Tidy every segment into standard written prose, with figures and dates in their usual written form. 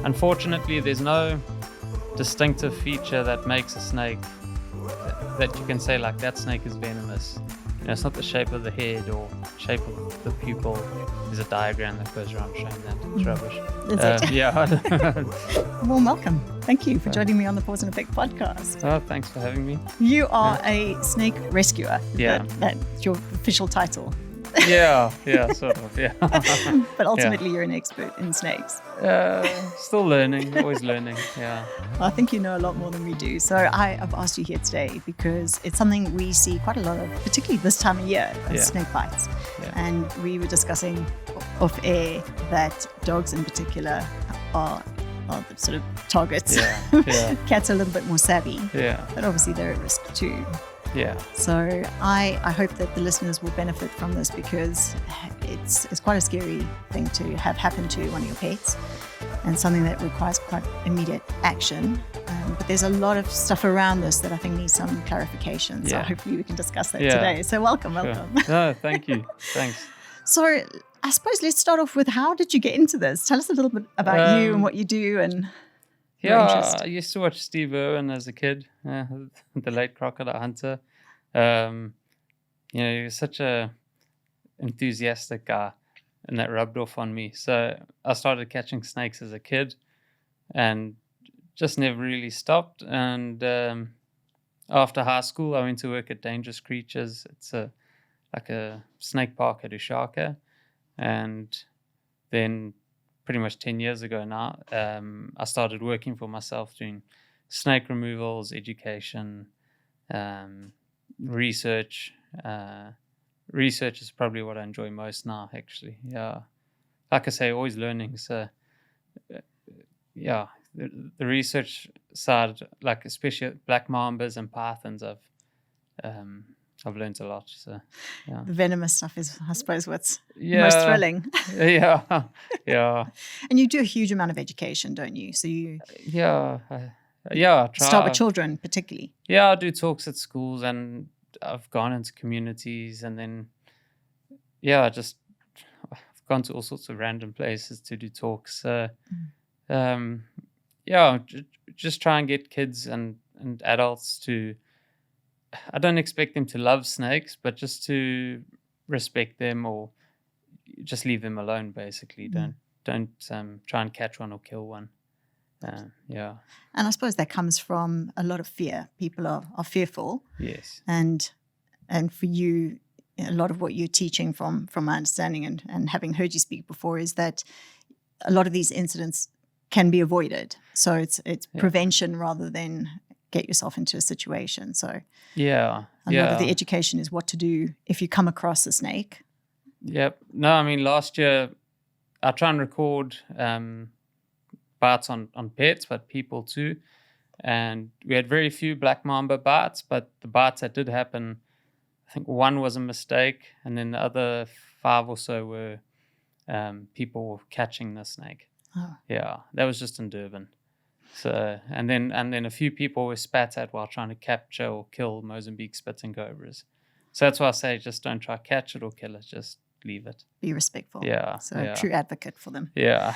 unfortunately, there's no distinctive feature that makes a snake that you can say like that snake is venomous. It's not the shape of the head or shape of the pupil. There's a diagram that goes around showing that. It's rubbish. Is it? Yeah. Well, welcome. Thank you for joining me on the Paws Effect Podcast. Oh, thanks for having me. You are a snake rescuer. Yeah. That's your official title. Yeah, sort of, yeah. But ultimately, you're an expert in snakes. Still learning, always learning, yeah. I think you know a lot more than we do. So I've asked you here today because it's something we see quite a lot of, particularly this time of year, snake bites. Yeah. And we were discussing off air that dogs in particular are the sort of targets. Yeah. Cats are a little bit more savvy. Yeah. But obviously they're at risk too. Yeah. So I hope that the listeners will benefit from this because it's quite a scary thing to have happen to one of your pets and something that requires quite immediate action. But there's a lot of stuff around this that I think needs some clarification. So hopefully we can discuss that today. So welcome. No, thank you. Thanks. So I suppose let's start off with, how did you get into this? Tell us a little bit about you and what you do and your interest. I used to watch Steve Irwin as a kid, the late crocodile hunter. He was such a enthusiastic guy, and that rubbed off on me. So I started catching snakes as a kid, and just never really stopped. And after high school, I went to work at Dangerous Creatures. It's like a snake park at Ushaka, and then pretty much 10 years ago now, I started working for myself doing snake removals, education, research. Research is probably what I enjoy most now, actually. Yeah. Like I say, always learning. So, the research side, like especially black mambas and pythons, I've learned a lot. So, yeah. The venomous stuff is, I suppose, what's most thrilling. Yeah. And you do a huge amount of education, don't you? So you I try. Start with children, particularly. Yeah, I do talks at schools, and I've gone into communities, and then I've gone to all sorts of random places to do talks. Just try and get kids and adults to. I don't expect them to love snakes, but just to respect them or just leave them alone. Basically, don't try and catch one or kill one. And I suppose that comes from a lot of fear. People are fearful. Yes. And for you, a lot of what you're teaching from my understanding and having heard you speak before is that a lot of these incidents can be avoided. So it's prevention rather than get yourself into a situation. So a lot of the education is what to do if you come across a snake. Yep. No, I mean, last year I try and record bites on pets, but people too. And we had very few black mamba bites, but the bites that did happen, I think one was a mistake, and then the other 5 or so were people catching the snake. Oh. Yeah, that was just in Durban. So and then a few people were spat at while trying to capture or kill Mozambique spitting cobras. So that's why I say just don't try catch it or kill it, just leave it. Be respectful. Yeah. So a true advocate for them. Yeah.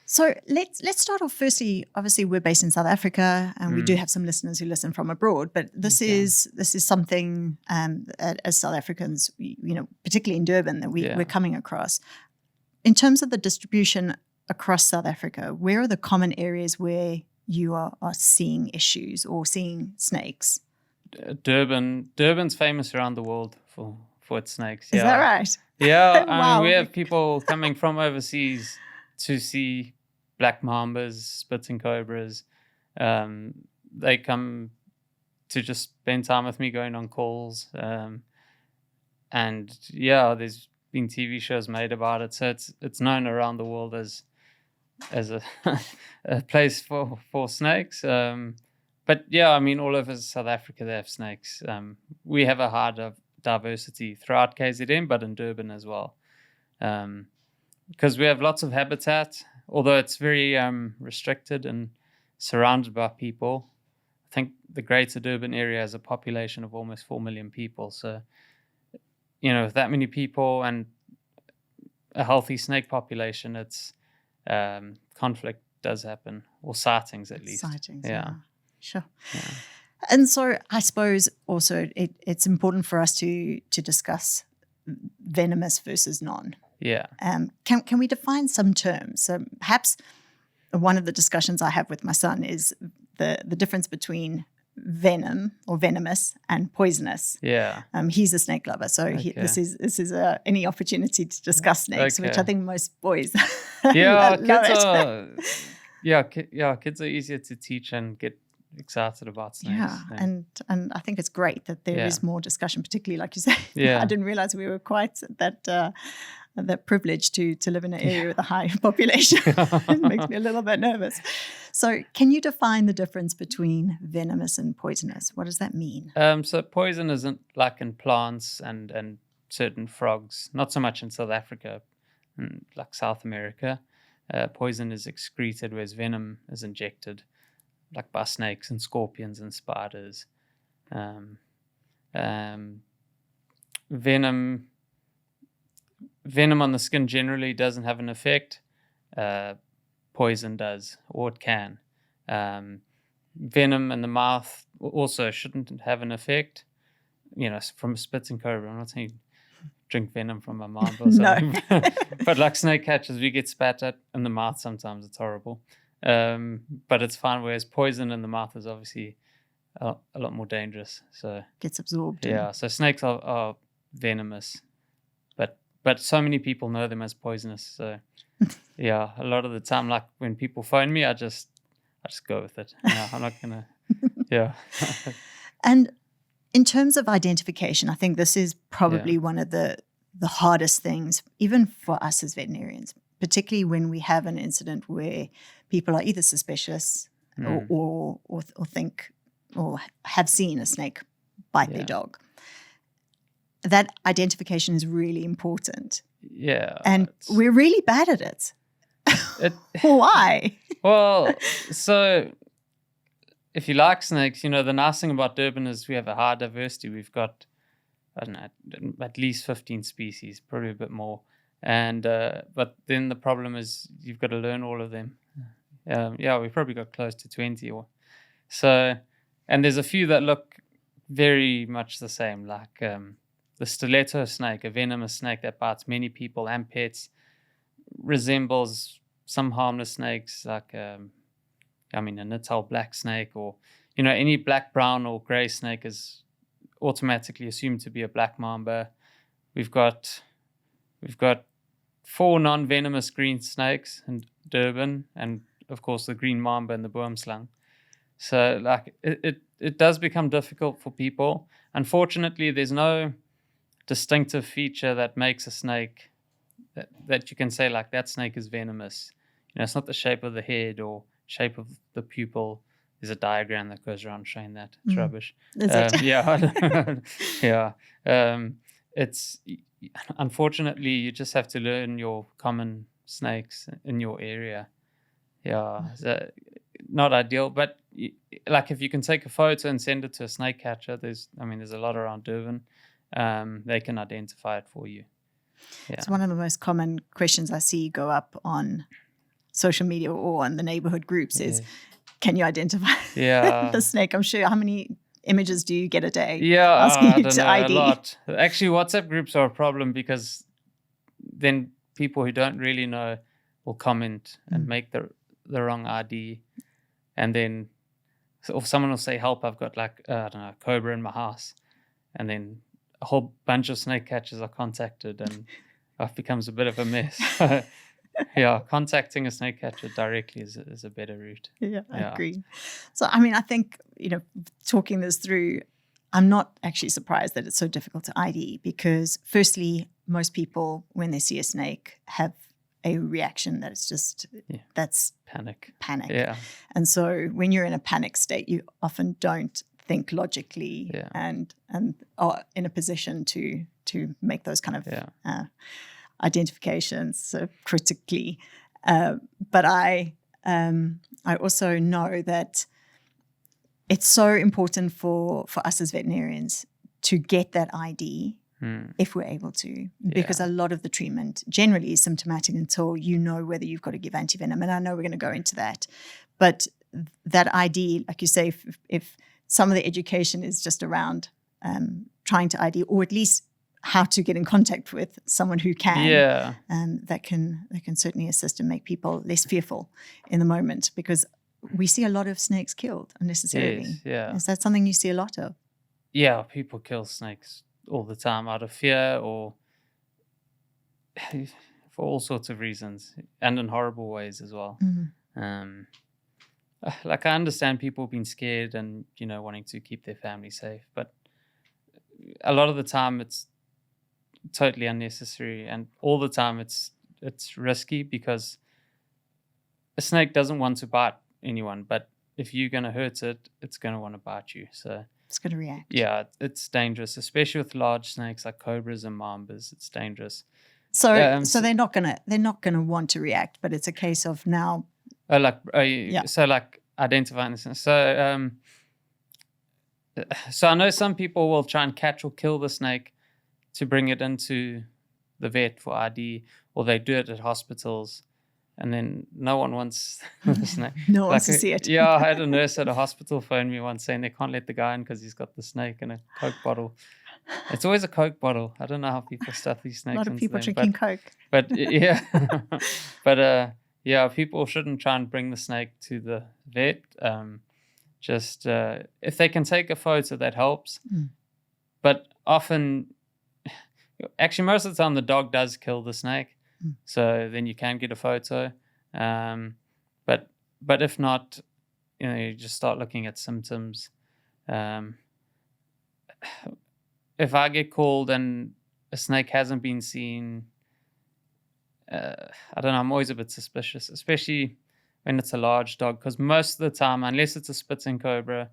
So let's start off firstly. Obviously, we're based in South Africa, and we do have some listeners who listen from abroad. But this is something as South Africans, particularly in Durban, that we're coming across. In terms of the distribution across South Africa, where are the common areas where you are seeing issues or seeing snakes? Durban's famous around the world for its snakes. Is that right? Yeah, Wow. I mean, we have people coming from overseas to see black mambas, spitting cobras. They come to just spend time with me going on calls. And there's been TV shows made about it. So it's known around the world as a a place for snakes. But I mean, all over South Africa they have snakes. We have a high diversity throughout KZN, but in Durban as well. Because we have lots of habitat, although it's very restricted and surrounded by people. I think the greater Durban area has a population of almost 4 million people. So, with that many people and a healthy snake population, it's conflict does happen, or sightings at least. Sightings, Yeah. Sure. Yeah. And so I suppose also it's important for us to discuss venomous versus non. Yeah. Can we define some terms? So perhaps one of the discussions I have with my son is the difference between venom or venomous and poisonous. Yeah. He's a snake lover, so this is any opportunity to discuss snakes, which I think most boys love it. Kids are easier to teach and get excited about snakes. Yeah, and I think it's great that there is more discussion, particularly like you say. Yeah. I didn't realize we were quite that privileged to live in an area with a high population. It makes me a little bit nervous. So can you define the difference between venomous and poisonous? What does that mean? So poison isn't like in plants and certain frogs, not so much in South Africa, like South America. Poison is excreted, whereas venom is injected, like by snakes and scorpions and spiders. Venom on the skin generally doesn't have an effect. Poison does, or it can. Venom in the mouth also shouldn't have an effect. From a spitting cobra. I'm not saying drink venom from a mamba or something. No. But like snake catchers, we get spat at in the mouth sometimes. It's horrible. But it's fine. Whereas poison in the mouth is obviously a lot more dangerous. So gets absorbed. Yeah. So snakes are venomous, but so many people know them as poisonous. So yeah, a lot of the time, like when people phone me, I just go with it. I'm not gonna. Yeah. And in terms of identification, I think this is probably one of the hardest things, even for us as veterinarians, particularly when we have an incident where people are either suspicious or think or have seen a snake bite their dog. That identification is really important. Yeah. And we're really bad at it. Why? Well, so if you like snakes, the nice thing about Durban is we have a high diversity. We've got, I don't know, at least 15 species, probably a bit more. And but then the problem is you've got to learn all of them. We've probably got close to 20 or so. And there's a few that look very much the same, like the stiletto snake, a venomous snake that bites many people and pets, resembles some harmless snakes like an enthralled black snake, or any black, brown, or grey snake is automatically assumed to be a black mamba. We've got 4 non-venomous green snakes in Durban, and of course the green mamba and the boomslang. So like it does become difficult for people. Unfortunately, there's no distinctive feature that makes a snake that you can say like that snake is venomous. It's not the shape of the head or shape of the pupil. There's a diagram that goes around showing that. It's rubbish. Is it? Yeah. It's unfortunately you just have to learn your common snakes in your area. Yeah, so not ideal, but like if you can take a photo and send it to a snake catcher, there's a lot around Durban. They can identify it for you. Yeah. It's one of the most common questions I see go up on social media or on the neighborhood groups is, can you identify the snake? I'm sure. How many images do you get a day? Yeah, asking you I don't to know, ID? a lot. Actually, WhatsApp groups are a problem because then people who don't really know will comment and make the wrong ID, and then or someone will say, "Help! I've got a cobra in my house," and then a whole bunch of snake catchers are contacted, and it becomes a bit of a mess. Yeah, contacting a snake catcher directly is a better route. Yeah, I agree. So, I think, talking this through, I'm not actually surprised that it's so difficult to ID because, firstly, most people, when they see a snake, have a reaction that it's just, that's panic. Yeah. And so when you're in a panic state, you often don't think logically and are in a position to make those kind of identifications so critically. But I also know that it's so important for us as veterinarians to get that ID if we're able to, because a lot of the treatment generally is symptomatic until you know whether you've got to give antivenom. And I know we're going to go into that. But that ID, like you say, if some of the education is just around trying to ID, or at least how to get in contact with someone who can, that can certainly assist and make people less fearful in the moment, because we see a lot of snakes killed unnecessarily. Yes, yeah. Is that something you see a lot of? Yeah, people kill snakes all the time out of fear or for all sorts of reasons, and in horrible ways as well. Like, I understand people being scared and, wanting to keep their family safe, but a lot of the time it's totally unnecessary, and all the time it's risky, because a snake doesn't want to bite anyone, but if you're going to hurt it, it's going to want to bite you. So it's going to react. Yeah, it's dangerous, especially with large snakes like cobras and mambas. It's dangerous. So they're not gonna want to react, but it's a case of now. So like identifying this. So I know some people will try and catch or kill the snake to bring it into the vet for ID, or they do it at hospitals. And then no one wants the snake. No one wants to see it. Yeah, I had a nurse at a hospital phone me once saying they can't let the guy in because he's got the snake in a Coke bottle. It's always a Coke bottle. I don't know how people stuff these snakes. A lot of into people them, drinking Coke. But yeah, but people shouldn't try and bring the snake to the vet. Just if they can take a photo, that helps. But often, actually, most of the time, the dog does kill the snake. So then you can get a photo, but if not, you just start looking at symptoms. If I get called and a snake hasn't been seen, I don't know, I'm always a bit suspicious, especially when it's a large dog, because most of the time, unless it's a spitting cobra,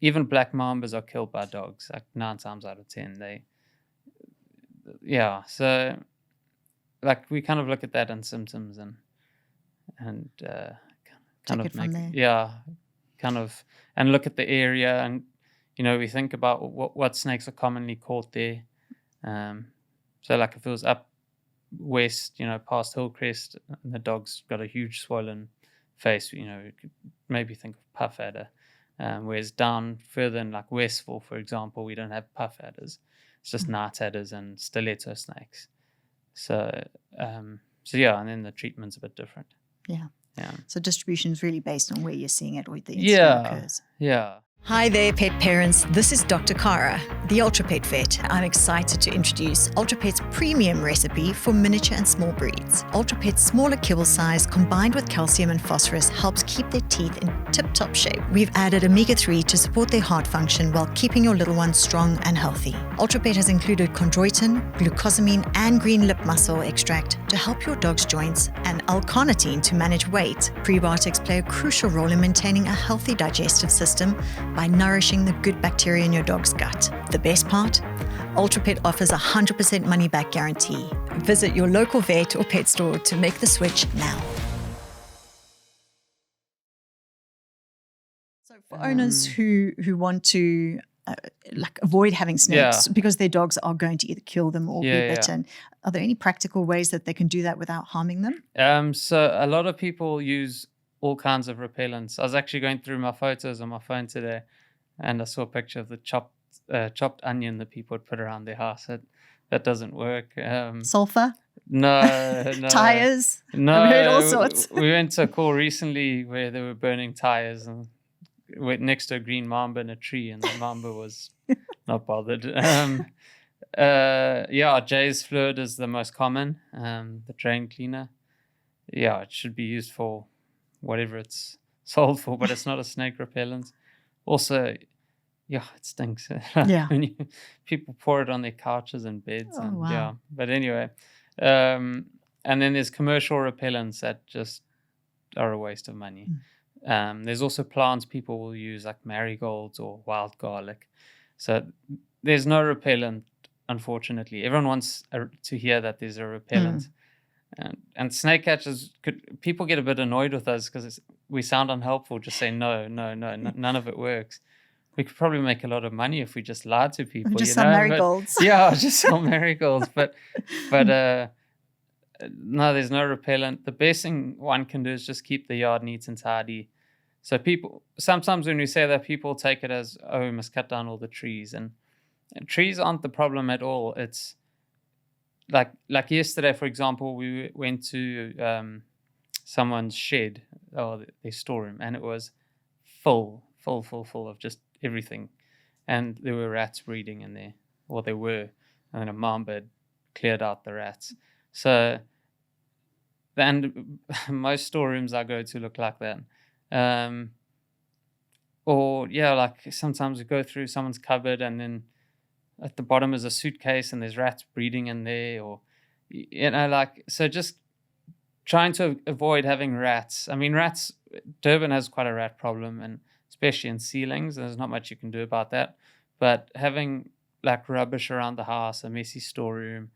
even black mambas are killed by dogs, like 9 times out of 10. So like we kind of look at that in symptoms and kind Take of it from there. And look at the area, and we think about what snakes are commonly caught there. So like if it was up west, past Hillcrest, and the dog's got a huge swollen face, you could maybe think of puff adder. Whereas down further in like Westville, for example, we don't have puff adders. It's just night adders and stiletto snakes. So and then the treatment's a bit different. Yeah. So distribution is really based on where you're seeing it or the incident occurs. Yeah. Hi there, pet parents. This is Dr. Cara, the Ultra Pet Vet. I'm excited to introduce Ultra Pet's premium recipe for miniature and small breeds. Ultra Pet's smaller kibble size combined with calcium and phosphorus helps keep their teeth in tip-top shape. We've added omega-3 to support their heart function while keeping your little one strong and healthy. Ultra Pet has included chondroitin, glucosamine, and green lip mussel extract to help your dog's joints, and L-carnitine to manage weight. Prebiotics play a crucial role in maintaining a healthy digestive system by nourishing the good bacteria in your dog's gut. The best part? Ultra Pet offers a 100% money-back guarantee. Visit your local vet or pet store to make the switch now. So for owners who want to avoid having snakes because their dogs are going to either kill them or be bitten, are there any practical ways that they can do that without harming them? So a lot of people use all kinds of repellents. I was actually going through my photos on my phone today, and I saw a picture of the chopped onion that people would put around their house. That doesn't work. Sulfur? No. Tires? No. I've heard all sorts. We went to a call recently where they were burning tires and went next to a green mamba in a tree, and the mamba was not bothered. Jay's fluid is the most common, the drain cleaner. Yeah, it should be used for whatever it's sold for, but it's not a snake repellent. Also, it stinks. When people pour it on their couches and beds. But anyway, and then there's commercial repellents that just are a waste of money. There's also plants people will use, like marigolds or wild garlic. So there's no repellent, unfortunately. Everyone wants to hear that there's a repellent. And snake catchers, people get a bit annoyed with us because we sound unhelpful, just say no, none of it works. we could probably make a lot of money if we just lied to people. Just some marigolds. But, yeah, just sell marigolds. But no, there's no repellent. The best thing one can do is just keep the yard neat and tidy. So people, sometimes when we say that, people take it as, oh, we must cut down all the trees. And trees aren't the problem at all. It's like yesterday, for example, we went to someone's shed or their storeroom, and it was full of just everything. And there were rats breeding in there, or there were, and then a mamba had cleared out the rats. So, and most storerooms I go to look like that. Or yeah, like sometimes we go through someone's cupboard and then at the bottom is a suitcase and there's rats breeding in there, or so just trying to avoid having rats. I mean, rats, Durban has quite a rat problem, and especially in ceilings, there's not much you can do about that. But having like rubbish around the house, a messy storeroom,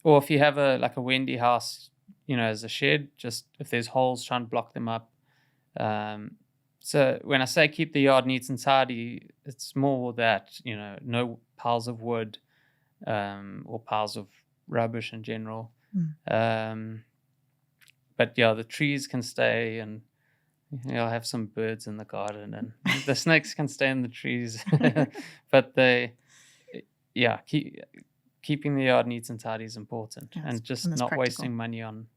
or if you have a windy house, as a shed, just if there's holes, try and block them up. So when I say keep the yard neat and tidy, it's more that, no piles of wood or piles of rubbish in general. But yeah, the trees can stay, and I'll have some birds in the garden, and the snakes can stay in the trees. But keeping the yard neat and tidy is important, and just not practical. Wasting money on.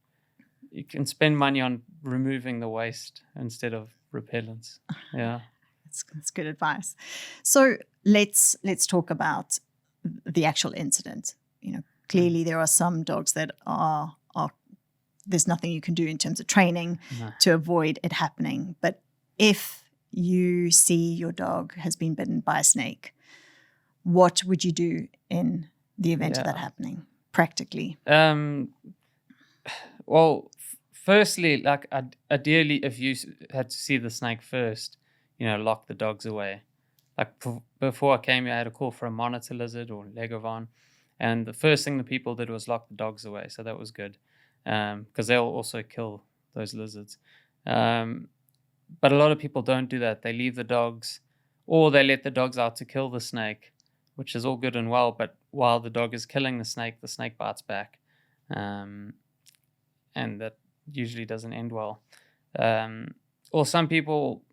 You can spend money on removing the waste instead of repellents. Yeah, that's good advice. So let's talk about the actual incident. Clearly there are some dogs that are there's nothing you can do in terms of training to avoid it happening. But if you see your dog has been bitten by a snake, what would you do in the event of that happening practically? Well, firstly, like ideally, if you had to see the snake first, lock the dogs away. Like before I came here, I had a call for a monitor lizard or legovan, and the first thing the people did was lock the dogs away. So that was good, because they'll also kill those lizards. But a lot of people don't do that. They leave the dogs, or they let the dogs out to kill the snake, which is all good and well. But while the dog is killing the snake bites back. And that usually doesn't end well. Or some people,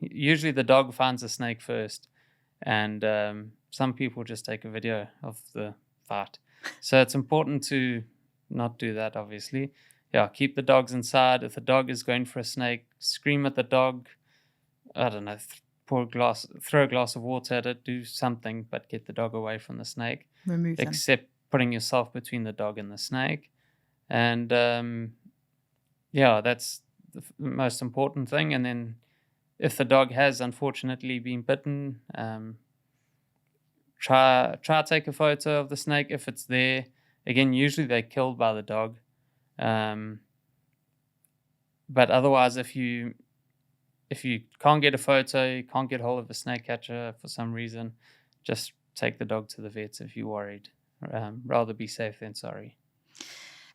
usually the dog finds the snake first, and some people just take a video of the fight. So it's important to not do that, obviously. Yeah, keep the dogs inside. If the dog is going for a snake, scream at the dog. I don't know, throw a glass of water at it, do something, but get the dog away from the snake. Remove them. Except putting yourself between the dog and the snake. And that's the most important thing. And then if the dog has unfortunately been bitten, try take a photo of the snake if it's there. Again, usually they're killed by the dog. But otherwise, if you can't get a photo, you can't get hold of a snake catcher for some reason, just take the dog to the vets if you're worried. Rather be safe than sorry.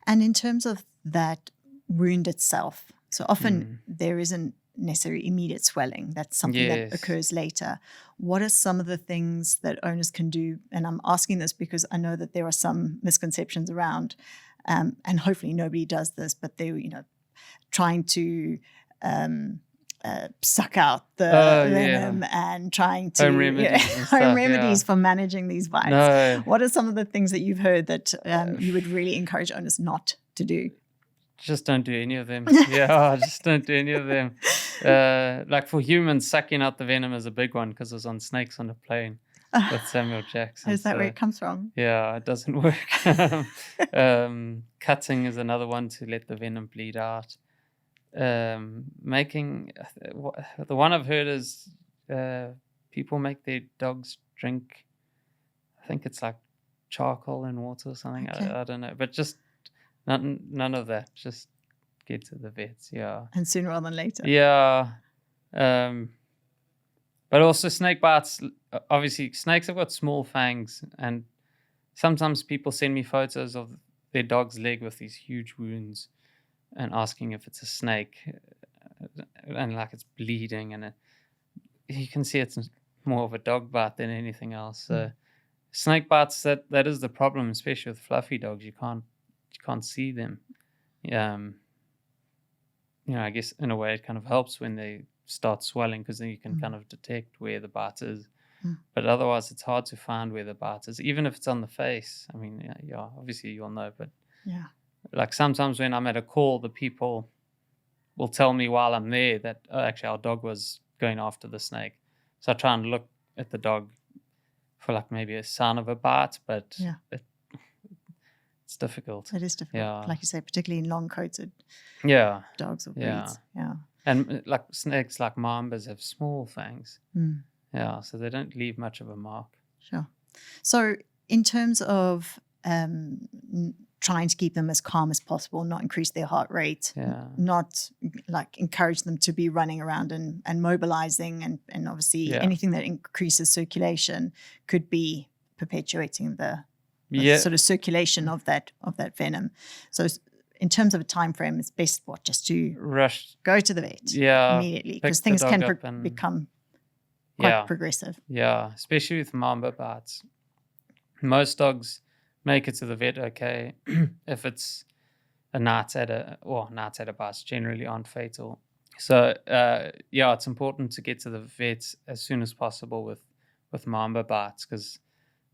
And in terms of that wound itself, so often there isn't necessarily immediate swelling. That's something that occurs later. What are some of the things that owners can do? And I'm asking this because I know that there are some misconceptions around, and hopefully nobody does this, but they're, trying to suck out the venom and trying to home remedies for managing these bites. No. What are some of the things that you've heard that you would really encourage owners not to do? Just don't do any of them. Just don't do any of them. Like for humans, sucking out the venom is a big one because it was on Snakes on a Plane with Samuel Jackson. Is that where it comes from? Yeah, it doesn't work. Cutting is another one to let the venom bleed out. Making the one I've heard is people make their dogs drink, I think it's like charcoal and water or something. Okay. I don't know, but just none of that. Just get to the vets. And sooner rather than later. But also snake bites, obviously snakes have got small fangs, and sometimes people send me photos of their dog's leg with these huge wounds and asking if it's a snake. and like it's bleeding, and you can see it's more of a dog bite than anything else. So snake bites, that is the problem, especially with fluffy dogs. You can't see them. I guess in a way it kind of helps when they start swelling, because then you can kind of detect where the bite is. But otherwise, it's hard to find where the bite is, even if it's on the face. I mean, yeah, obviously you'll know, but like sometimes when I'm at a call, the people will tell me while I'm there that actually our dog was going after the snake. So I try and look at the dog for like maybe a sign of a bite, but it's difficult. It is difficult, like you say, particularly in long-coated dogs or breeds. And like snakes, like mambas, have small fangs. So they don't leave much of a mark. Sure. So in terms of trying to keep them as calm as possible, not increase their heart rate, not like encourage them to be running around and mobilizing, and obviously anything that increases circulation could be perpetuating the sort of circulation of that venom. So in terms of a time frame, it's best just to go to the vet immediately, because things can become quite progressive. Yeah, especially with mamba bites. Most dogs make it to the vet okay if it's a night-adder bites generally aren't fatal. So it's important to get to the vet as soon as possible with mamba bites, because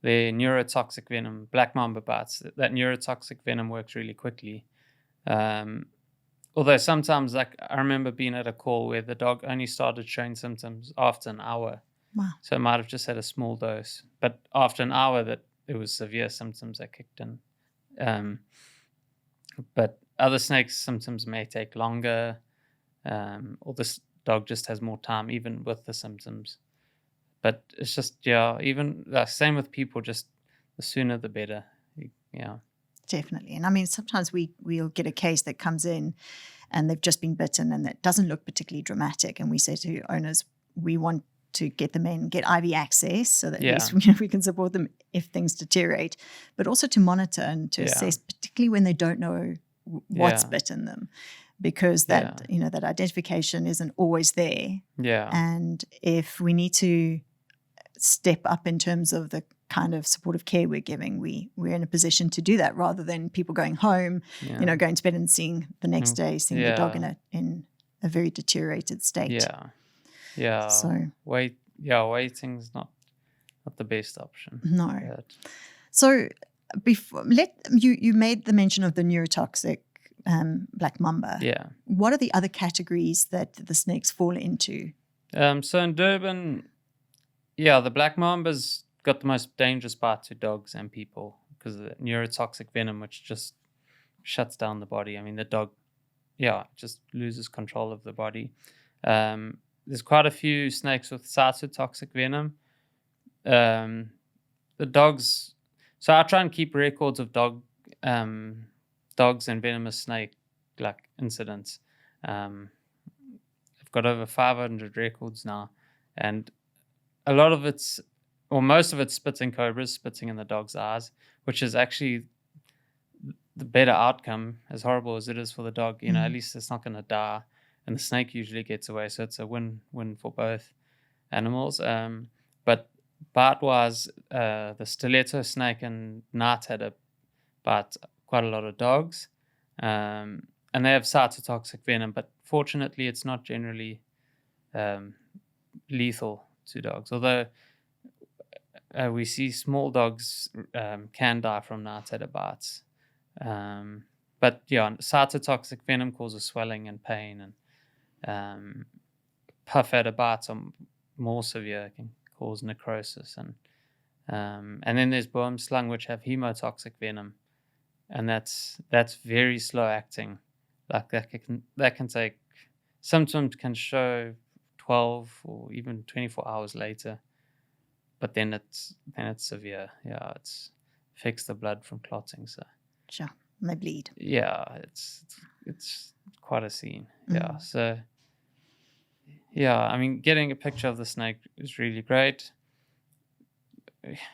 their neurotoxic venom, black mamba bites, that neurotoxic venom works really quickly. Although sometimes, like I remember being at a call where the dog only started showing symptoms after an hour. Wow. So it might have just had a small dose, but after an hour that it was severe symptoms that kicked in. But other snakes' symptoms may take longer, or this dog just has more time even with the symptoms. But it's just, even the same with people, just the sooner the better. Definitely. And I mean, sometimes we'll get a case that comes in and they've just been bitten and that doesn't look particularly dramatic. And we say to owners, we want to get them in, get IV access so that at least we can support them if things deteriorate, but also to monitor and to assess, particularly when they don't know what's bitten them, because that identification isn't always there. Yeah. And if we need to step up in terms of the kind of supportive care we're giving, we're in a position to do that, rather than people going home, going to bed and seeing the next day, seeing the dog in a very deteriorated state. Yeah. So waiting's not the best option. No. But. So before you made the mention of the neurotoxic black mamba. Yeah. What are the other categories that the snakes fall into? So in Durban, the black mamba's got the most dangerous bite to dogs and people because of the neurotoxic venom, which just shuts down the body. I mean, the dog, just loses control of the body. There's quite a few snakes with cytotoxic venom. The dogs, so I try and keep records of dogs and venomous snake like incidents. I've got over 500 records now, and a lot of most of it's spitting cobras, spitting in the dog's eyes, which is actually the better outcome, as horrible as it is for the dog. At least it's not going to die, and the snake usually gets away, so it's a win for both animals. But bite-wise, the stiletto snake and night-adder bite quite a lot of dogs, and they have cytotoxic venom, but fortunately it's not generally lethal to dogs, although we see small dogs can die from night-adder bites. But cytotoxic venom causes swelling and pain, and puff adder bites are more severe, can cause necrosis, and then there's boom slung, which have hemotoxic venom, and that's very slow acting. Like that can take, symptoms can show 12 or even 24 hours later, but then it's severe. It affects the blood from clotting. So sure, and they bleed. It's quite a scene. So I mean, getting a picture of the snake is really great.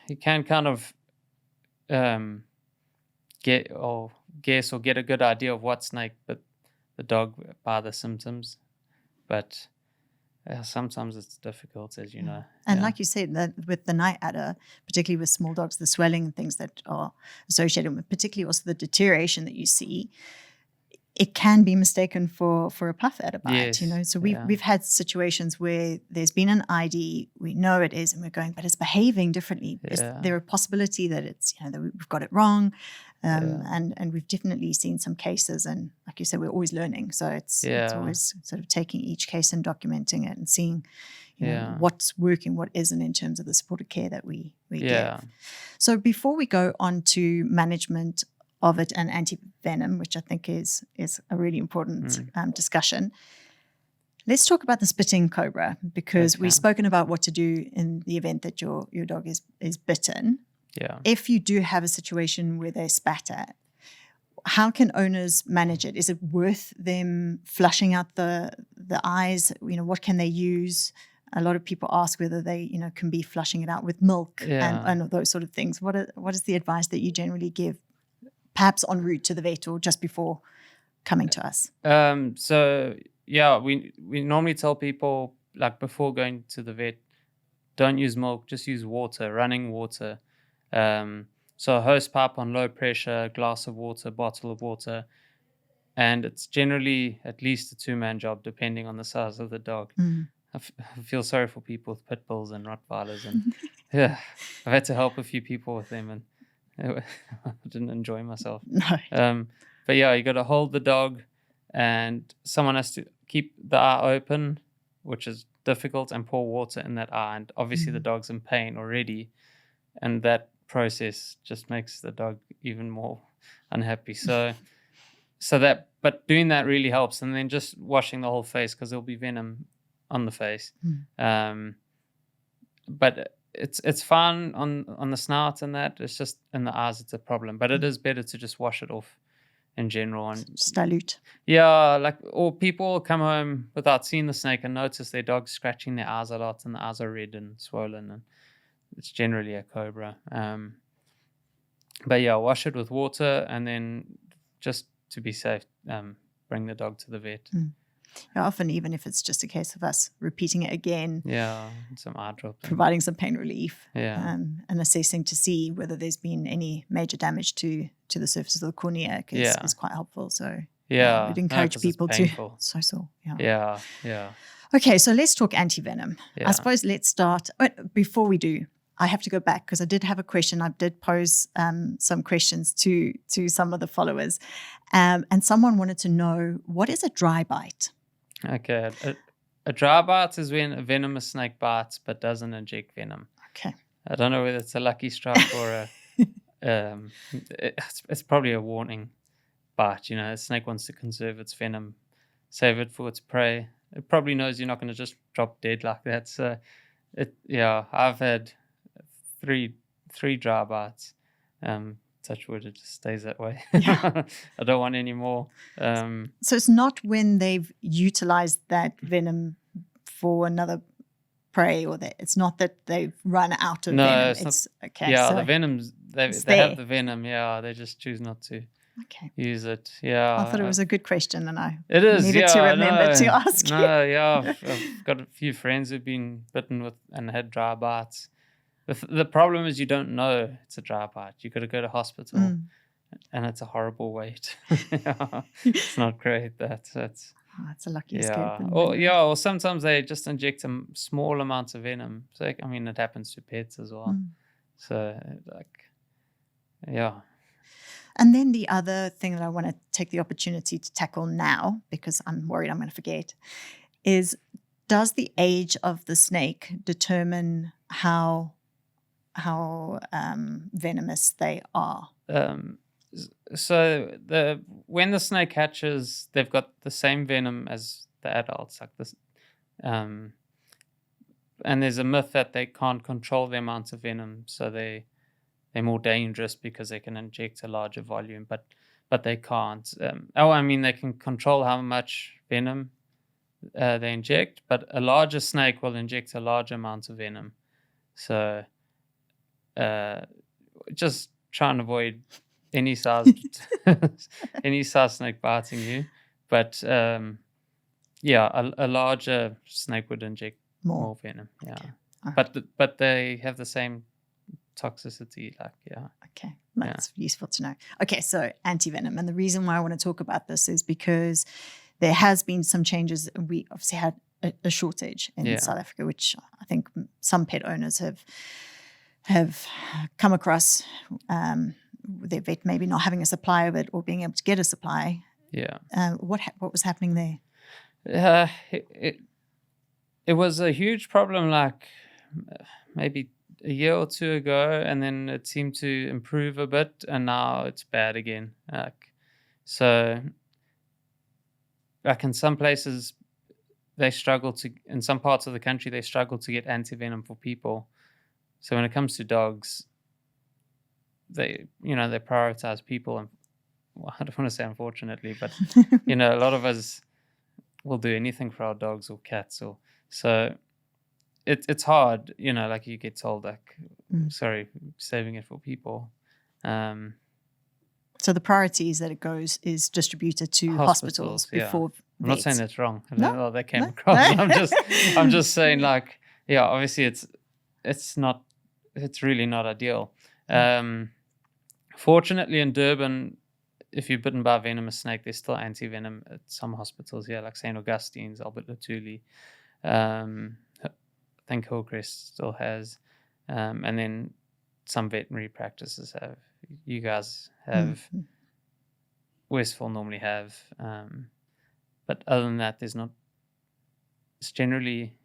You can kind of get a good idea of what snake, but the dog by the symptoms. but sometimes it's difficult, as you know. And like you said, that with the night adder, particularly with small dogs, the swelling and things that are associated with, particularly also the deterioration that you see, it can be mistaken for a puff adder bite, Yes, So we've had situations where there's been an ID, we know it is, and we're going, but it's behaving differently. Is there a possibility that it's, that we've got it wrong? And we've definitely seen some cases, and like you said, we're always learning. So it's always sort of taking each case and documenting it and seeing, what's working, what isn't in terms of the supported care that we give. So before we go on to management of it and antivenom, which I think is a really important discussion, let's talk about the spitting cobra, because we've spoken about what to do in the event that your dog is bitten. Yeah. If you do have a situation where they spat at, how can owners manage it? Is it worth them flushing out the eyes? What can they use? A lot of people ask whether they, can be flushing it out with milk and those sort of things. What is the advice that you generally give, perhaps en route to the vet or just before coming to us? We normally tell people, like, before going to the vet, don't use milk, just use water, running water. So a hose pipe on low pressure, glass of water, bottle of water. And it's generally at least a 2-man job, depending on the size of the dog. I feel sorry for people with pit bulls and Rottweilers. And I've had to help a few people with them, and I didn't enjoy myself. No. But you got to hold the dog, and someone has to keep the eye open, which is difficult, and pour water in that eye. And obviously the dog's in pain already, and that process just makes the dog even more unhappy. But doing that really helps, and then just washing the whole face, because there'll be venom on the face. But it's fine on the snout and that. It's just in the eyes it's a problem. But it is better to just wash it off in general. And just dilute. Yeah, or people come home without seeing the snake and notice their dog scratching their eyes a lot, and the eyes are red and swollen, and it's generally a cobra. But wash it with water, and then just to be safe, bring the dog to the vet. Often, even if it's just a case of us repeating it again, some eye drops, providing some pain relief, and assessing to see whether there's been any major damage to the surface of the cornea is quite helpful. So we'd encourage people to. Okay, so let's talk antivenom. I suppose let's start. But before we do, I have to go back, because I did have a question. I did pose some questions to some of the followers, and someone wanted to know, what is a dry bite? Okay, a dry bite is when a venomous snake bites but doesn't inject venom. Okay. I don't know whether it's a lucky strike or it's probably a warning bite. A snake wants to conserve its venom, save it for its prey. It probably knows you're not going to just drop dead like that. So, I've had three dry bites. Touch wood, it just stays that way. I don't want any more. So it's not when they've utilized that venom for another prey, or that it's not that they've run out of venom. It's okay. Yeah, so the venom's they have the venom. Yeah, they just choose not to use it. Yeah, I thought it was a good question, and I needed to remember to ask you. I've got a few friends who've been bitten with and had dry bites. The problem is you don't know it's a dry bite. You got to go to hospital, and it's a horrible wait. It's not great. That's it's a lucky escape. Or sometimes they just inject a small amount of venom. So it happens to pets as well. So And then the other thing that I want to take the opportunity to tackle now, because I'm worried I'm going to forget, is, does the age of the snake determine how venomous they are? So when the snake hatches, they've got the same venom as the adults, like this. And there's a myth that they can't control the amount of venom, so they're more dangerous because they can inject a larger volume, but they can't. They can control how much venom they inject, but a larger snake will inject a large amount of venom. So just try and avoid any size snake biting you. But a larger snake would inject more venom. Yeah, okay. Right. but they have the same toxicity. Okay, that's useful to know. Okay, so antivenom, and the reason why I want to talk about this is because there has been some changes. We obviously had a shortage in South Africa, which I think some pet owners have come across. Their vet maybe not having a supply of it or being able to get a supply. Yeah. What was happening there? It was a huge problem, like maybe a year or two ago, and then it seemed to improve a bit, and now it's bad again. So in some places, in some parts of the country, they struggle to get antivenom for people. So when it comes to dogs, they prioritize people, and I don't want to say unfortunately, but a lot of us will do anything for our dogs or cats, so it's hard, like you get told, like, sorry, saving it for people. So the priority is that it is distributed to hospitals before vets. I'm not saying that's wrong. I don't know how that came No. across. I'm just saying, like, obviously it's really not ideal. Fortunately, in Durban, if you're bitten by a venomous snake, there's still antivenom at some hospitals here, like St. Augustine's, Albert Lutuli. I think Hillcrest still has. And then some veterinary practices have. You guys have. Westfall normally have. But other than that, there's not. It's generally,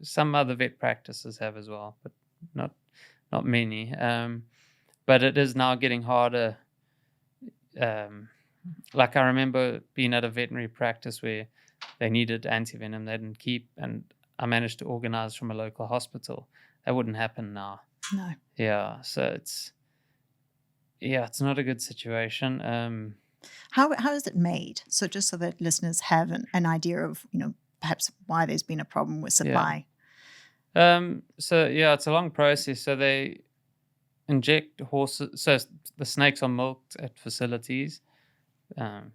some other vet practices have as well, but not many. But it is now getting harder. Like I remember being at a veterinary practice where they needed antivenom, they didn't keep, and I managed to organize from a local hospital. That wouldn't happen now. No. Yeah, so it's not a good situation. How is it made? So just so that listeners have an idea of, perhaps why there's been a problem with supply. So it's a long process. So they inject horses. So the snakes are milked at facilities.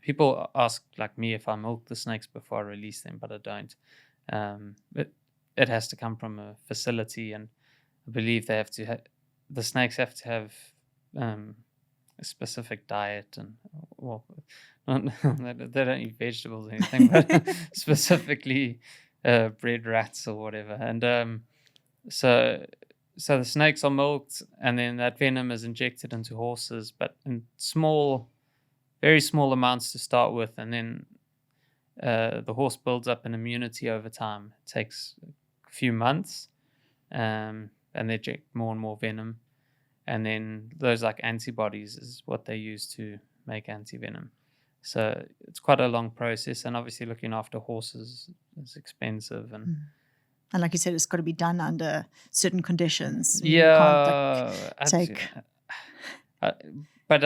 People ask, like me, if I milk the snakes before I release them, but I don't. It has to come from a facility, and I believe they have to. The snakes have to have a specific diet, and they don't eat vegetables or anything, but specifically bred rats or whatever. And so the snakes are milked, and then that venom is injected into horses, but in very small amounts to start with, and then the horse builds up an immunity over time. It takes a few months, and they inject more and more venom, and then those like antibodies is what they use to make antivenom. So it's quite a long process, and obviously looking after horses is expensive, and like you said, it's got to be done under certain conditions. Yeah, but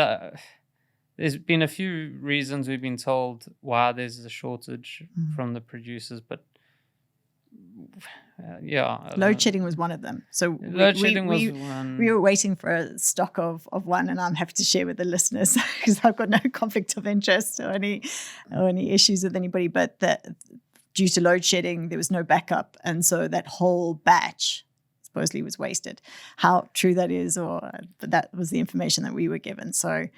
there's been a few reasons we've been told why there's a shortage from the producers, but load shedding was one of them. So load shedding was one. We were waiting for a stock of one, and I'm happy to share with the listeners because I've got no conflict of interest or any issues with anybody. But due to load shedding, there was no backup, and so that whole batch supposedly was wasted. How true that is, but that was the information that we were given. So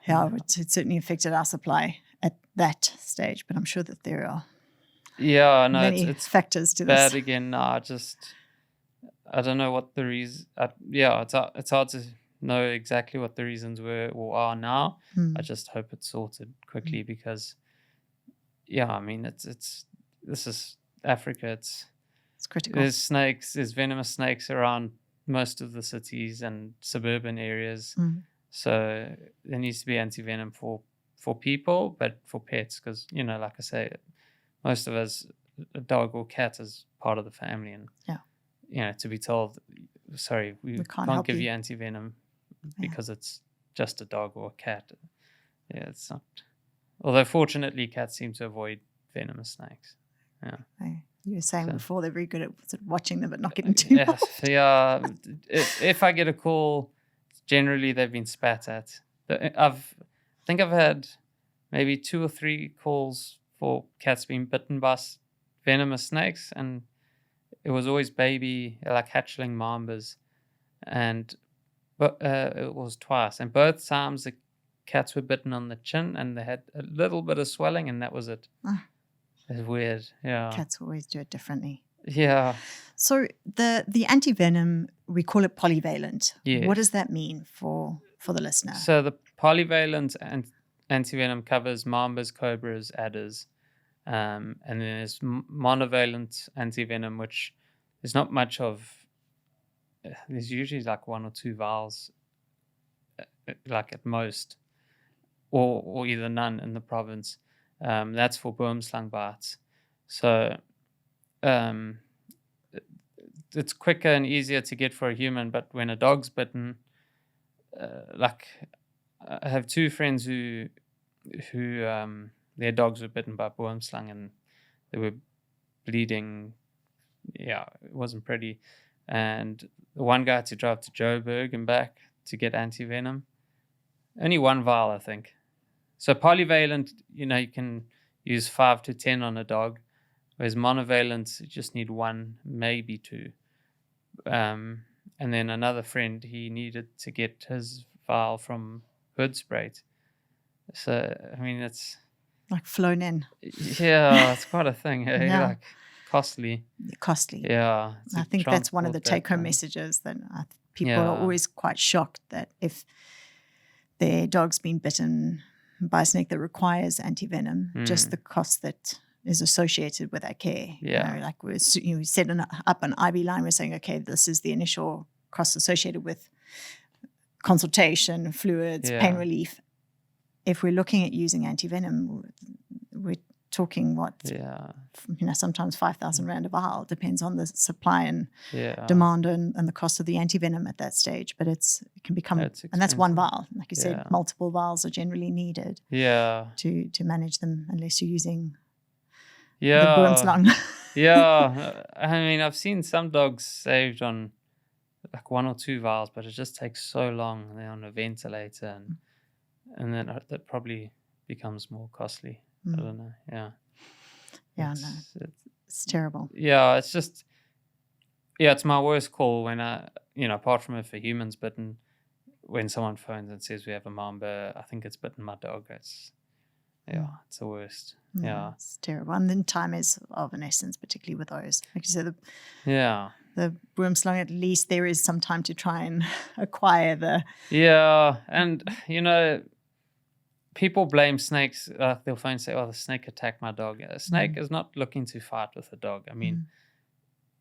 it certainly affected our supply at that stage. But I'm sure that there are many it's factors to bad this. Again, I don't know what the reason. It's hard to know exactly what the reasons were or are now. I just hope it's sorted quickly because, I mean, this is Africa. It's critical. There's venomous snakes around most of the cities and suburban areas. So there needs to be antivenom for people, but for pets, because like I say, most of us, a dog or cat is part of the family, and to be told, sorry, we can't give you antivenom because it's just a dog or a cat. It's not. Although fortunately, cats seem to avoid venomous snakes. You were saying before they're very good at sort of watching them but not getting too much. If I get a call, generally they've been spat at. I think I've had maybe 2 or 3 calls for cats being bitten by venomous snakes, and it was always baby, like hatchling mambas, but it was twice, and both times the cats were bitten on the chin, and they had a little bit of swelling, and that was it. It's weird. Yeah, Cats always do it differently. yeah. So the antivenom, we call it polyvalent. Yes. What does that mean for the listener? So the polyvalent antivenom covers mambas, cobras, adders, and then there's monovalent antivenom, which there's not much of. There's usually like 1 or 2 vials, like at most, or either none in the province. That's for boomslang bites. So it's quicker and easier to get for a human, but when a dog's bitten, like I have 2 friends who their dogs were bitten by boomslang and they were bleeding. Yeah, it wasn't pretty. And the one guy had to drive to Joburg and back to get antivenom. Only 1 vial, I think. So polyvalent, you can use 5 to 10 on a dog, whereas monovalent, you just need 1, maybe 2. And then another friend, he needed to get his vial from Hoodspray. So, I mean, it's... Like flown in. Yeah, it's quite a thing. Hey? Yeah. Like costly. Yeah. I think that's one of the take-home messages. messages that people are always quite shocked that if their dog's been bitten by a snake that requires antivenom, just the cost that is associated with that care. Yeah. Like we're setting up an IB line, we're saying, okay, this is the initial cost associated with consultation, fluids, pain relief. If we're looking at using antivenom, we're talking sometimes 5,000 rand a vial. Depends on the supply and demand and the cost of the antivenom at that stage. But it can become, and that's 1 vial. Like you said, multiple vials are generally needed to manage them unless you're using the boomslang. I mean, I've seen some dogs saved on like 1 or 2 vials, but it just takes so long. They're on a ventilator and then that probably becomes more costly. I don't know. It's terrible. Yeah, it's just, it's my worst call when apart from if a human's bitten, when someone phones and says we have a mamba, I think it's bitten my dog. It's the worst. It's terrible. And then time is of an essence, particularly with those. Like you said, the boomslang, at least there is some time to try and acquire the... Yeah, and, people blame snakes. They'll phone and say, the snake attacked my dog. A snake is not looking to fight with a dog. I mean,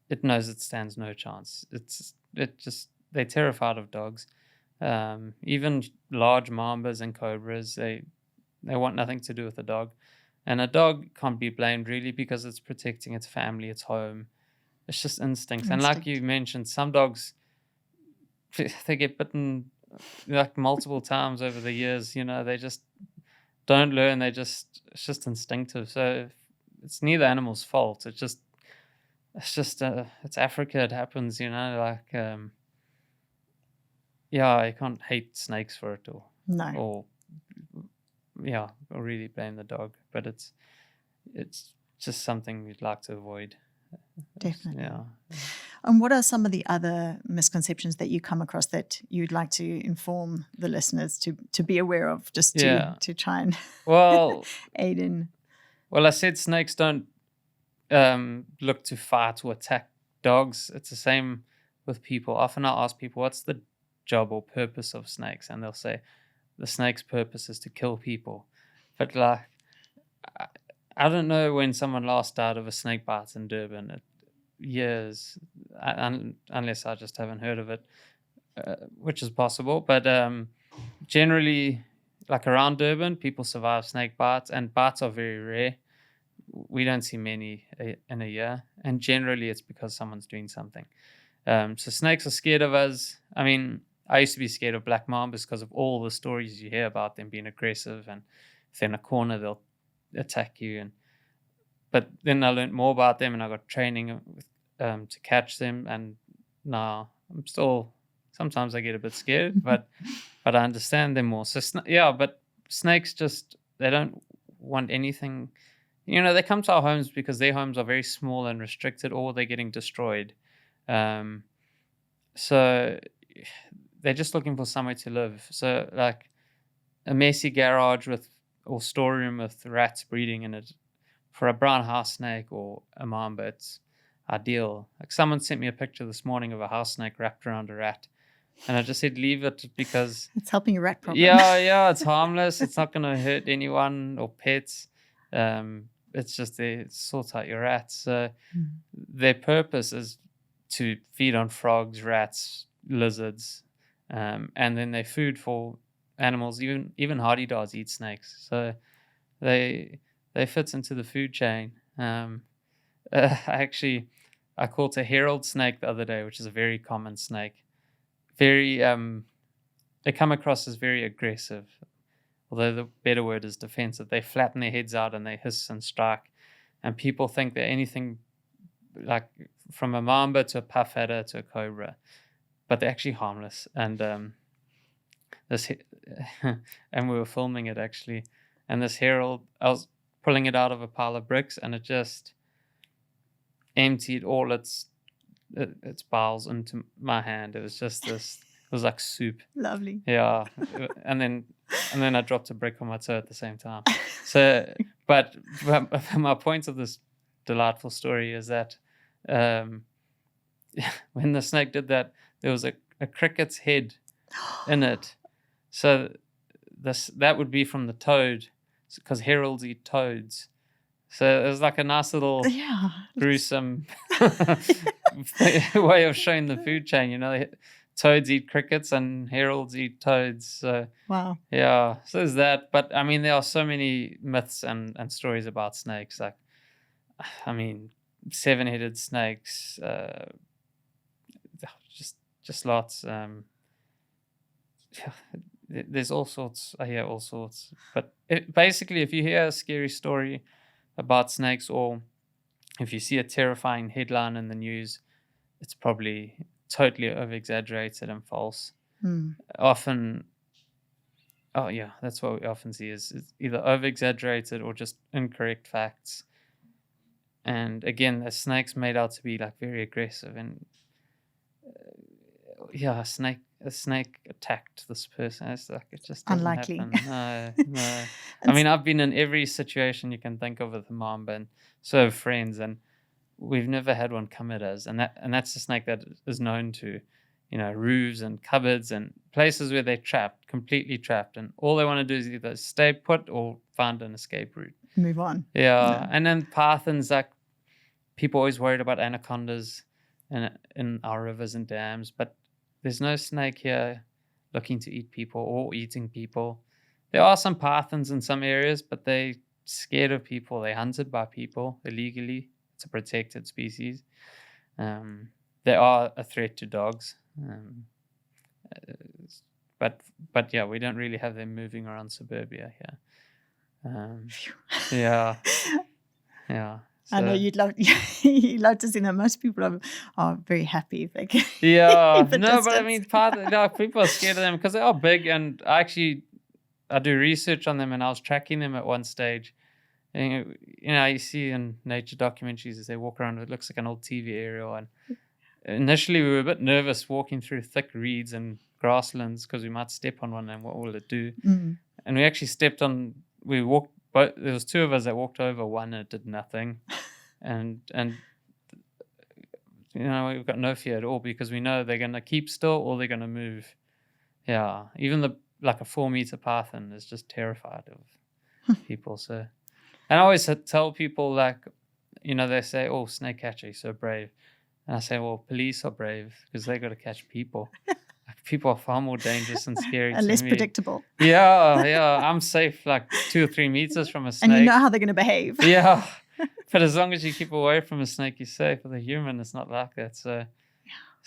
it knows it stands no chance. They're terrified of dogs. Even large mambas and cobras, they want nothing to do with a dog. And a dog can't be blamed really because it's protecting its family, its home. It's just instincts. And like you mentioned, some dogs, they get bitten like multiple times over the years. They just don't learn. It's just instinctive. So it's neither animal's fault. It's Africa. It happens. You can't hate snakes for it or really blame the dog. But it's just something we'd like to avoid. Definitely. And what are some of the other misconceptions that you come across that you'd like to inform the listeners to be aware of, just to try and aid in? Well, I said snakes don't look to fight or attack dogs. It's the same with people. Often I ask people, what's the job or purpose of snakes? And they'll say, the snake's purpose is to kill people. But like, I don't know when someone last died of a snake bite in Durban. Years, unless I just haven't heard of it, which is possible. But generally, like around Durban, people survive snake bites, and bites are very rare. We don't see many in a year, and generally it's because someone's doing something. So snakes are scared of us. I mean, I used to be scared of black mambas because of all the stories you hear about them being aggressive, and if they're in a corner, they'll attack you. But then I learned more about them, and I got training to catch them. And now I'm still, sometimes I get a bit scared, but I understand them more. So but snakes they don't want anything they come to our homes because their homes are very small and restricted, or they're getting destroyed. So they're just looking for somewhere to live. So like a messy garage or storeroom with rats breeding in it, for a brown house snake or a mamba, it's ideal. Like someone sent me a picture this morning of a house snake wrapped around a rat, and I just said leave it because It's helping your rat problem. yeah, it's harmless. It's not going to hurt anyone or pets. It's just they sort out your rats. So their purpose is to feed on frogs, rats, lizards, and then they're food for animals. Even hardy dogs eat snakes, so they fit into the food chain. I caught a herald snake the other day, which is a very common snake. Very they come across as very aggressive, although the better word is defensive. They flatten their heads out and they hiss and strike, and people think they're anything like from a mamba to a puff adder to a cobra, but they're actually harmless. And and we were filming it actually, and this herald, I was pulling it out of a pile of bricks, and it just emptied all its bowels into my hand. It was just this. It was like soup. Lovely. Yeah, and then I dropped a brick on my toe at the same time. So, but my point of this delightful story is that when the snake did that, there was a cricket's head in it. So that would be from the toad, because heralds eat toads. So it was like a nice little gruesome way of showing the food chain. Toads eat crickets and heralds eat toads. So wow. Yeah. So there's that. But I mean, there are so many myths and stories about snakes. Like, I mean, 7-headed snakes. Just lots. There's all sorts. I hear all sorts. But basically, if you hear a scary story about snakes, or if you see a terrifying headline in the news, it's probably totally over-exaggerated and false. Often, that's what we often see is either over-exaggerated or just incorrect facts. And again, the snake's made out to be like very aggressive, and a snake attacked this person. It's like it just doesn't unlikely. Happen. No. I mean, I've been in every situation you can think of with a mamba, and so have friends, and we've never had one come at us. And that's a snake that is known to, roofs and cupboards and places where they're trapped, completely trapped, and all they want to do is either stay put or find an escape route. Move on. Yeah. And then pythons, like people always worried about anacondas in our rivers and dams, but there's no snake here looking to eat people or eating people. There are some pythons in some areas, but they're scared of people. They're hunted by people illegally. It's a protected species. They are a threat to dogs. But yeah, we don't really have them moving around suburbia here. Yeah. So, I know you'd love to see them. Most people are very happy if they can. Yeah, no, but I mean, people are scared of them because they are big, and I do research on them, and I was tracking them at one stage. And, you see in nature documentaries as they walk around, it looks like an old TV aerial. And initially, we were a bit nervous walking through thick reeds and grasslands because we might step on one, and what will it do? And we actually stepped on. We walked. But there was two of us that walked over one, and it did nothing, and we've got no fear at all because we know they're going to keep still or they're going to move. Yeah, even a 4-meter python is just terrified of people. So, and I always tell people they say, "Oh, snake catcher, you're so brave," and I say, "Well, police are brave because they got to catch people." People are far more dangerous and scary and to less me. predictable. Yeah. I'm safe 2 or 3 meters from a snake. And you know how they're going to behave. Yeah. But as long as you keep away from a snake, you're safe. With a human, it's not like that. So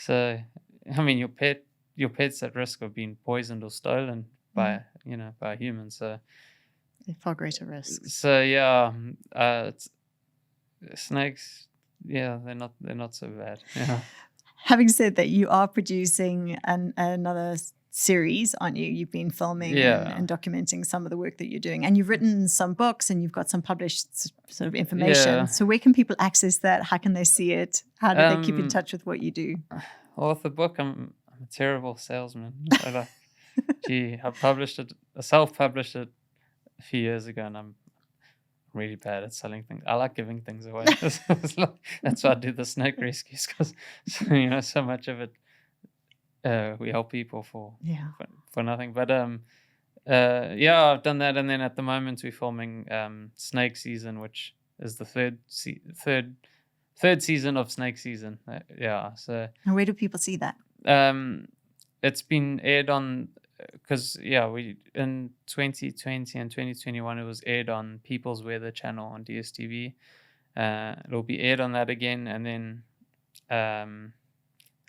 I mean, your pet's at risk of being poisoned or stolen by a human. So they're far greater risks. So yeah, snakes. Yeah, they're not so bad. Yeah. Having said that, you are producing another series, aren't you? You've been filming Yeah. and documenting some of the work that you're doing. And you've written some books and you've got some published sort of information. Yeah. So where can people access that? How can they see it? How do they keep in touch with what you do? Well, with the book, I'm a terrible salesman. I self-published it a few years ago, and I'm really bad at selling things. I like giving things away. That's why I do the snake rescues, because so much of it we help people for nothing. But I've done that, and then at the moment we're filming snake season, which is the third season of snake season. So. And where do people see that? It's been aired on. Because we in 2020 and 2021 it was aired on People's Weather channel on DSTV. It'll be aired on that again, and then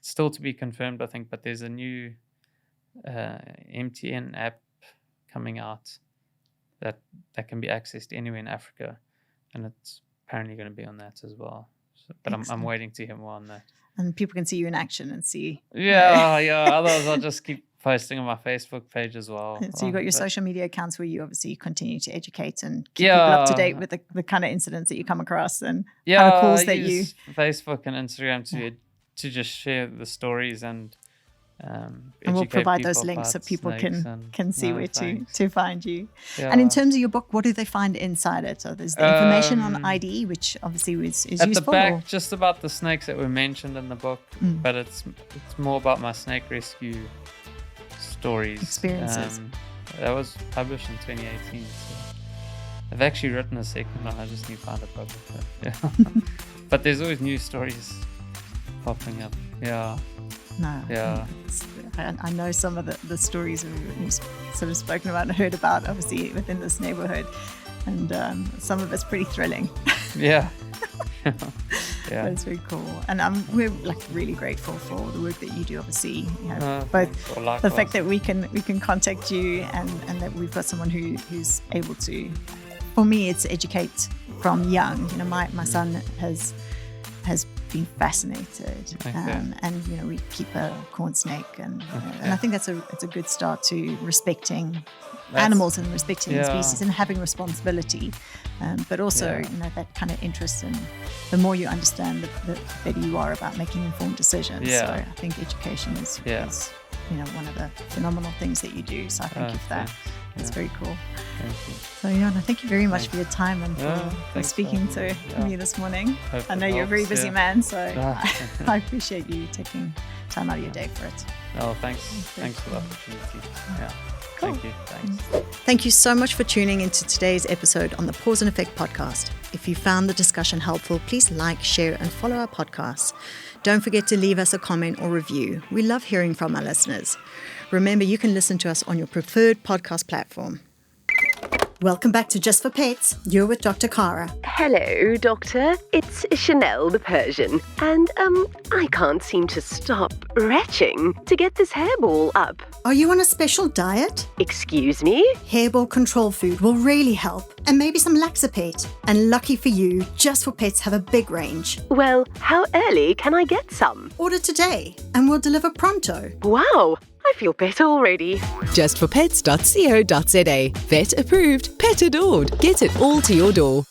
still to be confirmed, I think. But there's a new MTN app coming out that can be accessed anywhere in Africa, and it's apparently going to be on that as well. So, but I'm waiting to hear more on that. And people can see you in action and see. Otherwise, I'll just keep posting on my Facebook page as well. So you've got your social media accounts where you obviously continue to educate and keep people up to date with the kind of incidents that you come across and kind of calls that you. Facebook and Instagram to just share the stories and we'll provide those links so people can see where to find you. Yeah. And in terms of your book, what do they find inside it? So there's the information on ID, which obviously is at useful. At the back, just about the snakes that were mentioned in the book, but it's more about my snake rescue stories. Experiences. That was published in 2018. So I've actually written a second one. I just need to find a publisher. Yeah. But there's always new stories popping up. Yeah. No. Yeah. I know some of the stories we've sort of spoken about and heard about, obviously, within this neighborhood. And some of it's pretty thrilling. Yeah. But it's very cool. And we're really grateful for the work that you do, obviously. Both the fact that we can contact you and that we've got someone who's able to, for me, it's educate from young. My son has been fascinated, and we keep a corn snake, and I think it's a good start to respecting animals and respecting the species and having responsibility, but also that kind of interest, and the more you understand, the better you are about making informed decisions. So I think education is one of the phenomenal things that you do. So I thank you for that. It's very cool. Thank you. So, Jana, thank you very much for your time and for speaking to me this morning. I know you're a very busy man, so I appreciate you taking time out of your day for it. Oh, thanks. Thanks for the opportunity. Yeah. Cool. Thank you. Thanks. Thank you so much for tuning into today's episode on the Paws Effect Podcast. If you found the discussion helpful, please like, share, and follow our podcasts. Don't forget to leave us a comment or review. We love hearing from our listeners. Remember, you can listen to us on your preferred podcast platform. Welcome back to Just for Pets. You're with Dr. Cara. Hello, Doctor. It's Chanel the Persian. And, I can't seem to stop retching to get this hairball up. Are you on a special diet? Excuse me? Hairball control food will really help. And maybe some Laxapet. And lucky for you, Just for Pets have a big range. Well, how early can I get some? Order today and we'll deliver pronto. Wow. I feel better already. Justforpets.co.za. Vet approved, pet adored. Get it all to your door.